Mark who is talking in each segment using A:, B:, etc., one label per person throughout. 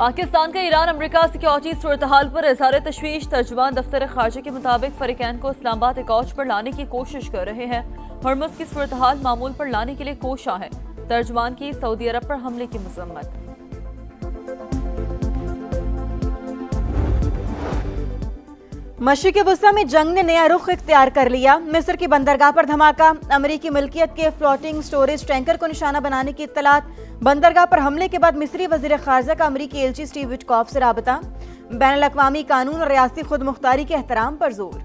A: पाकिस्तान का Iran America security सूरत हाल पर इज़हार तशवीश। तर्जुमान दफ्तर खारजा के मुताबिक फरीकैन को इस्लामाबाद एकॉज पर लाने की कोशिश कर रहे हैं। हरमुज़ की सूरत हाल मामूल पर लाने के लिए कोशा है। तर्जुमान की सऊदी अरब पर हमले की मजम्मत।
B: मशरिक़ वुस्ता में जंग ने नया रुख इख्तियार कर लिया। मिस्र की बंदरगाह पर धमाका, अमरीकी मिल्कियत के फ्लोटिंग स्टोरेज टैंकर को निशाना बनाने की इत्तलात। बंदरगाह पर हमले के बाद मिस्री वज़ीर ख़ारजा का अमरीकी एलची स्टीव विटकॉफ से राबता। बैनुल अक़वामी कानून और रियासती खुद मुख्तारी के एहतराम पर जोर।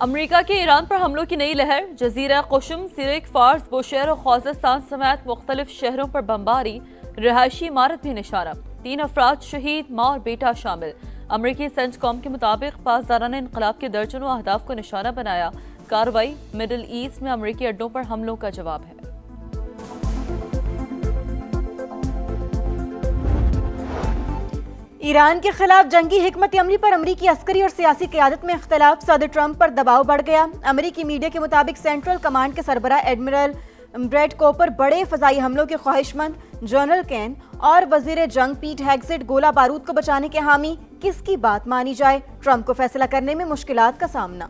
A: अमरीका के ईरान पर हमलों की नई लहर। जजीरा कुशम, सिरिक, फार्स, बुशैर और ख़ुज़स्तान समेत मुख्तलिफ शहरों पर बमबारी। रिहायशी इमारत भी निशाना। 3 अफराद शहीद, माँ और बेटा शामिल। अमरीकी सेंटकॉम के मुताबिक पासदाराना इनकलाब के दर्जनों अहदाफ को निशाना बनाया। कार्रवाई मिडिल ईस्ट में अमरीकी अड्डों पर हमलों का जवाब है।
B: ईरान के खिलाफ जंगी हिकमत अमली पर अमरीकी अस्करी और सियासी क़यादत में इख्तलाफ। सदर ट्रंप पर दबाव बढ़ गया। अमरीकी मीडिया के मुताबिक सेंट्रल कमांड के सरबराह एडमिरल ब्रैड कोपर बड़े फ़ज़ाई हमलों के ख्वाहिशमंद। जनरल कैन और वज़ीर जंग पीट हेग्सेट गोला बारूद को बचाने के हामी। किसकी बात मानी जाए? ट्रंप को फैसला करने में मुश्किलात का सामना।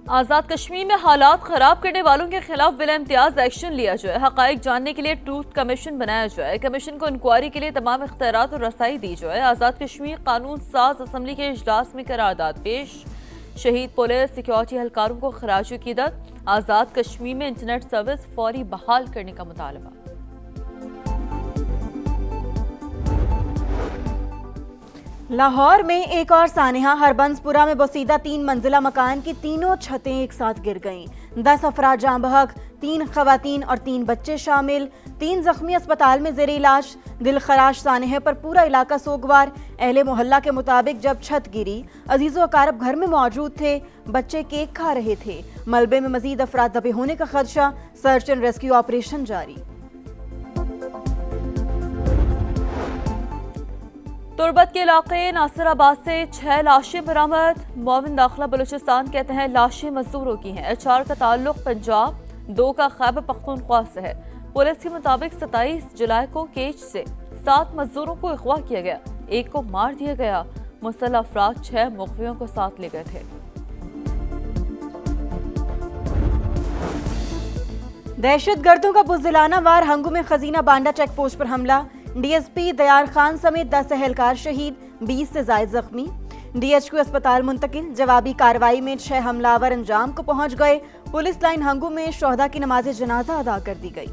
A: आज़ाद कश्मीर में हालात खराब करने वालों के खिलाफ बिला इम्तियाज एक्शन लिया जाए। हक़ाइक़ जानने के लिए ट्रूथ कमीशन बनाया जाए। कमीशन को इंक्वायरी के लिए तमाम इख्तियारात और रसाई दी जाए। आज़ाद कश्मीर कानून साज असम्बली के इजलास में करारदाद पेश। शहीद पुलिस सिक्योरिटी एहलकारों को खराज अक़ीदत। आज़ाद कश्मीर में इंटरनेट सर्विस फौरी बहाल करने का मुतालबा।
B: लाहौर में एक और सानहा। हरबंसपुरा में बोसीदा 3 मंजिला मकान की तीनों छतें एक साथ गिर गईं। 10 अफराद जाँ बहक, 3 खवातीन और 3 बच्चे शामिल। 3 जख्मी अस्पताल में ज़ेर इलाज। दिलखराश सानहे पर पूरा इलाका सोगवार। अहले मोहल्ला के मुताबिक जब छत गिरी, अजीज़ो अकारब घर में मौजूद थे। बच्चे केक खा रहे थे। मलबे में मजीद अफराद दबे होने का खदशा। सर्च एंड रेस्क्यू ऑपरेशन जारी।
A: तुर्बत के इलाके नासिराबाद से 6 लाशें बरामद। मोमिन दाखिला बलूचिस्तान कहते हैं लाशें मजदूरों की हैं। HR का ताल्लुक पंजाब, 2 का खैबर पख्तूनख्वा से है। पुलिस के मुताबिक 27 जुलाई को केच से 7 मजदूरों को अगवा किया गया। 1 को मार दिया गया। मुसल्लह अफराद 6 मुखबियों को साथ ले गए थे।
B: दहशतगर्दों का बुज़दिलाना वार। हंगू में खजीना बांडा चेक पोस्ट पर हमला। DSP दयार खान समेत 10 एहलकार शहीद, 20 से जायद जख्मी। DHQ अस्पताल मुंतकिल। जवाबी कार्रवाई में 6 हमलावर अंजाम को पहुंच गए। पुलिस लाइन हंगू में शोहदा की नमाज जनाजा अदा कर दी गई।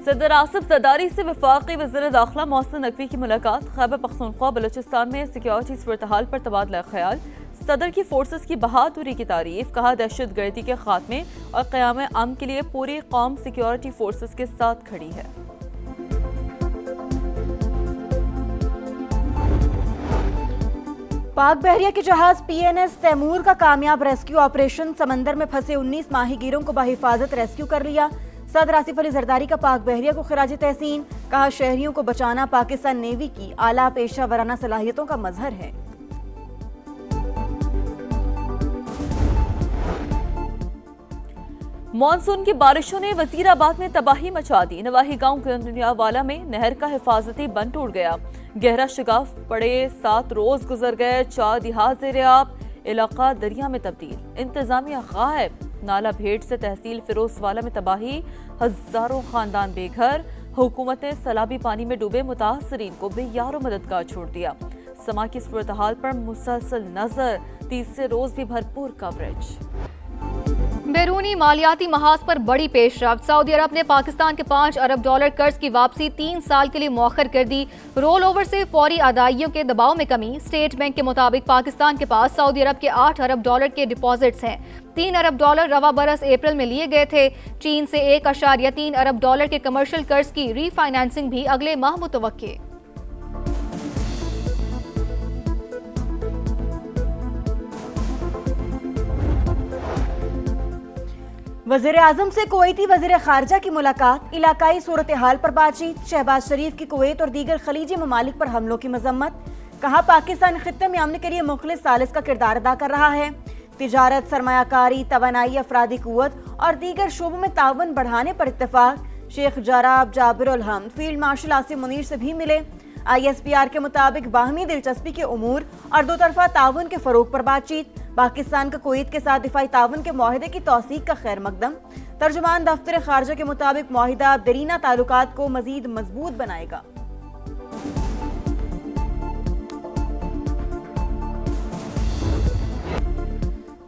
A: सदर आसिफ जरदारी से वफाकी वज़ीर दाखिला मोहसिन नकवी की मुलाकात। खैबर पख्तूनख्वा बलूचिस्तान में सिक्योरिटी सूरत हाल पर तबादला ख्याल। सदर की फोर्सेस की बहादुरी की तारीफ। कहा दहशतगर्दी के खात्मे और क़याम अमन के लिए पूरी कौम सिक्योरिटी फोर्सेस के साथ खड़ी है।
B: पाक बहरिया के जहाज PNS तैमूर का कामयाब रेस्क्यू ऑपरेशन। समंदर में फंसे 19 माहीगीरों को बहिफाजत रेस्क्यू कर लिया। सदर आसिफ अली जरदारी का पाक बहरिया को खिराज तहसीन। कहा शहरियों को बचाना पाकिस्तान नेवी की आला पेशा वराना सलाहियतों का मजहर है।
A: मानसून की बारिशों ने वजीराबाद में तबाही मचा दी। नवाही गांव दुनियावाला में नहर का हिफाजती बंद टूट गया। गहरा शिगाफ पड़े 7 रोज गुजर गए। 4 दिहात ज़ेर-ए-आब। इलाका दरिया में तब्दील। इंतजामिया गायब। नाला भेड़ से तहसील फिरोजवाला में तबाही। हजारों खानदान बेघर। हुकूमत ने सैलाबी पानी में डूबे मुतासरीन को बेयारो मददगार छोड़ दिया। समा की सूरत हाल पर मुसलसल नजर। तीसरे रोज भी भरपूर कवरेज।
C: बैरूनी मालियाती महाज पर बड़ी पेशरफ्त। सऊदी अरब ने पाकिस्तान के $5 अरब कर्ज की वापसी 3 साल के लिए मौखर कर दी। रोल ओवर से फौरी अदाइयों के दबाव में कमी। स्टेट बैंक के मुताबिक पाकिस्तान के पास सऊदी अरब के $8 अरब के डिपॉजिट्स हैं। $3 अरब रवा बरस अप्रैल में लिए गए थे। चीन से $1.3 अरब के कमर्शियल कर्ज की रीफाइनेंसिंग भी अगले माह मुतवक्के।
B: वज़ीर आज़म से कुवैती वज़ीर ख़ारजा की मुलाकात। इलाकाई सूरत हाल पर बातचीत। शहबाज शरीफ की कुवैत और दीगर खलीजी ममालिक पर हमलों की मजम्मत। कहा पाकिस्तान खित्ते में अमन के लिए मुखलिस सालिस का किरदार अदा कर रहा है। तिजारत, सरमायाकारी, तवानाई, अफरादी कुव्वत और दीगर शोबों में ताउन बढ़ाने पर इत्तेफाक। शेख जराब जाबिर उल हम्द फील्ड मार्शल आसिम मुनीर से भी मिले। ISPR के मुताबिक बाहमी दिलचस्पी के उमूर और दो तरफा ताउन के फरोग पर बातचीत। पाकिस्तान का कुवैत के साथ दिफाई ताउन के मुआहदे की तौसीक का खैर मकदम। तर्जुमान दफ्तर खारजा के मुताबिक मुआहिदा दरीना ताल्लुकात को मजीद मजबूत बनाएगा।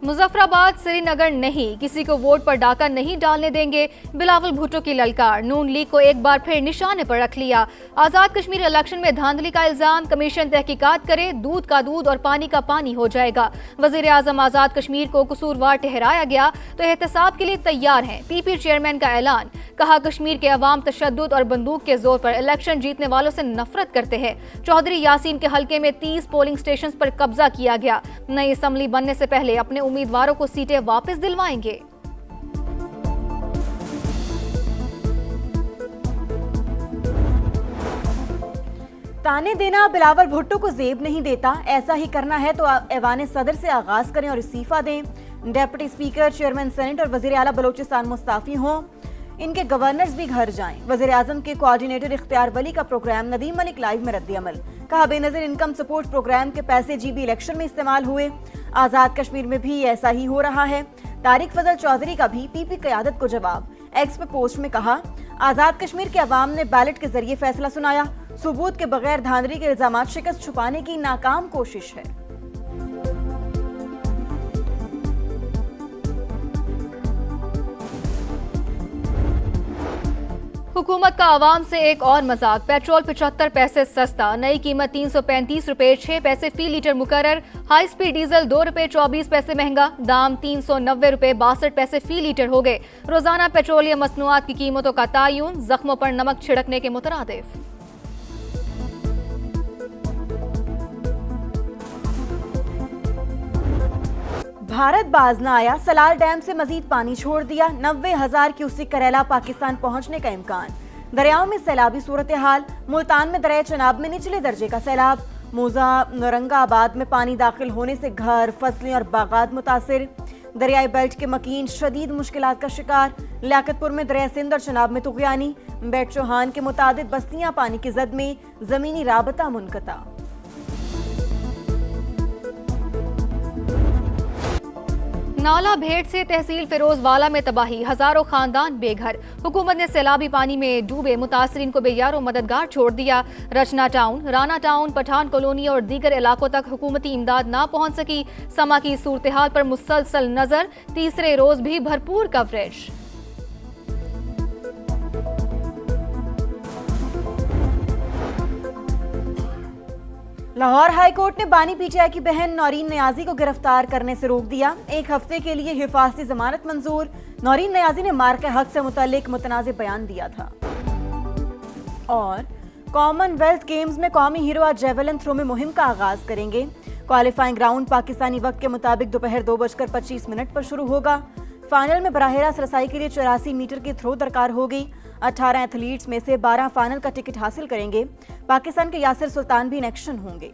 C: मुजफ्फराबाद श्रीनगर नहीं, किसी को वोट पर डाका नहीं डालने देंगे, बिलावल भुट्टो की ललकार। नून लीग को एक बार फिर निशाने पर रख लिया। आजाद कश्मीर इलेक्शन में धांधली का इल्जाम, कमीशन तहकीकात करे, दूध का दूध और पानी का पानी हो जाएगा। वजीर आजम आजाद कश्मीर को कसूरवार ठहराया गया तो एहतसाब के लिए तैयार हैं। PP चेयरमैन का ऐलान, कहा कश्मीर के अवाम तशद्दुद और बंदूक के जोर पर इलेक्शन जीतने वालों से नफरत करते हैं। चौधरी यासीन के हलके में 30 पोलिंग स्टेशन पर कब्जा किया गया। नई असम्बली बनने से पहले अपने उम्मीदवारों को सीटें वापस दिलवाएंगे।
B: ताने देना बिलावल भुट्टो को जेब नहीं देता। ऐसा ही करना है तो ऐवान सदर से आगाज करें और इस्तीफा दें। डेप्यूटी स्पीकर, चेयरमैन सेनेट और वजीर आला बलोचिस्तान मुस्ताफी हों। इनके गवर्नर्स भी घर जाएं। वजीर आजम के कोऑर्डिनेटर इख्तियार वली का प्रोग्राम नदीम मलिक लाइव में रद्द-ए-अमल। कहा बेनजीर इनकम सपोर्ट प्रोग्राम के पैसे GB इलेक्शन में इस्तेमाल हुए। आजाद कश्मीर में भी ऐसा ही हो रहा है। तारिक फजल चौधरी का भी PP क़यादत को जवाब। एक्स पे पोस्ट में कहा, आजाद कश्मीर के अवाम ने बैलेट के जरिए फैसला सुनाया। सबूत के बगैर धांधली के इल्जामात शिकस्त छुपाने की नाकाम कोशिश है।
C: हुकूमत का आवाम से एक और मजाक। पेट्रोल 75 पैसे सस्ता, नई कीमत 335 रुपए 6 पैसे फी लीटर मुकर्रर। हाई स्पीड डीजल 2 रुपए 24 पैसे महंगा, दाम 390 रुपए 62 पैसे फी लीटर हो गए। रोजाना पेट्रोलियम मसनूआत की कीमतों का तायुन, जख्मों पर नमक छिड़कने के मुतरादिफ।
B: भारत बाज न आया, सलाल डैम से मजीद पानी छोड़ दिया। 90,000 क्यूसेक करेला पाकिस्तान पहुंचने का इम्कान। दरियाओं में सैलाबी सूरत हाल। मुल्तान में दरिया चनाब में निचले दर्जे का सैलाब। मोजा नौरंगाबाद में पानी दाखिल होने से घर, फसलें और बागात मुतासिर। दरियाई बेल्ट के मकीन शदीद मुश्किलात का शिकार। लियाकतपुर में दरिया सिंध और चनाब में तुगयानी। बेट चौहान के मुताबिक बस्तियां पानी की जद में, जमीनी राबता मुनक़ता।
C: नाला भेड़ से तहसील फिरोजवाला में तबाही, हजारों खानदान बेघर। हुकूमत ने सैलाबी पानी में डूबे मुतासरीन को बेयारो मददगार छोड़ दिया। Rachna town, Rana town, Pathan colony और दीगर इलाकों तक हुकूमती इमदाद ना पहुंच सकी। समा की सूरत हाल पर मुसलसल नजर, तीसरे रोज भी भरपूर कवरेज।
B: लाहौर हाईकोर्ट ने बानी PTI की बहन नौरीन नियाजी को गिरफ्तार करने से रोक दिया। 1 हफ्ते के लिए हिफाजती जमानत मंजूर। नौरीन नियाजी ने मार के हक से मुतल्लिक मुतनाज़िब बयान दिया था। और कॉमनवेल्थ गेम्स में कौमी हीरो आज जेवलिन थ्रो में मुहिम का आगाज करेंगे। क्वालिफाइंग राउंड पाकिस्तानी वक्त के मुताबिक दोपहर 2:25 पर शुरू होगा। फाइनल में बराह रास्त रसाई के लिए 84 मीटर की थ्रो दरकार होगी। 18 एथलीट्स में से 12 फाइनल का टिकट हासिल करेंगे। पाकिस्तान के यासिर सुल्तान भी इन एक्शन होंगे।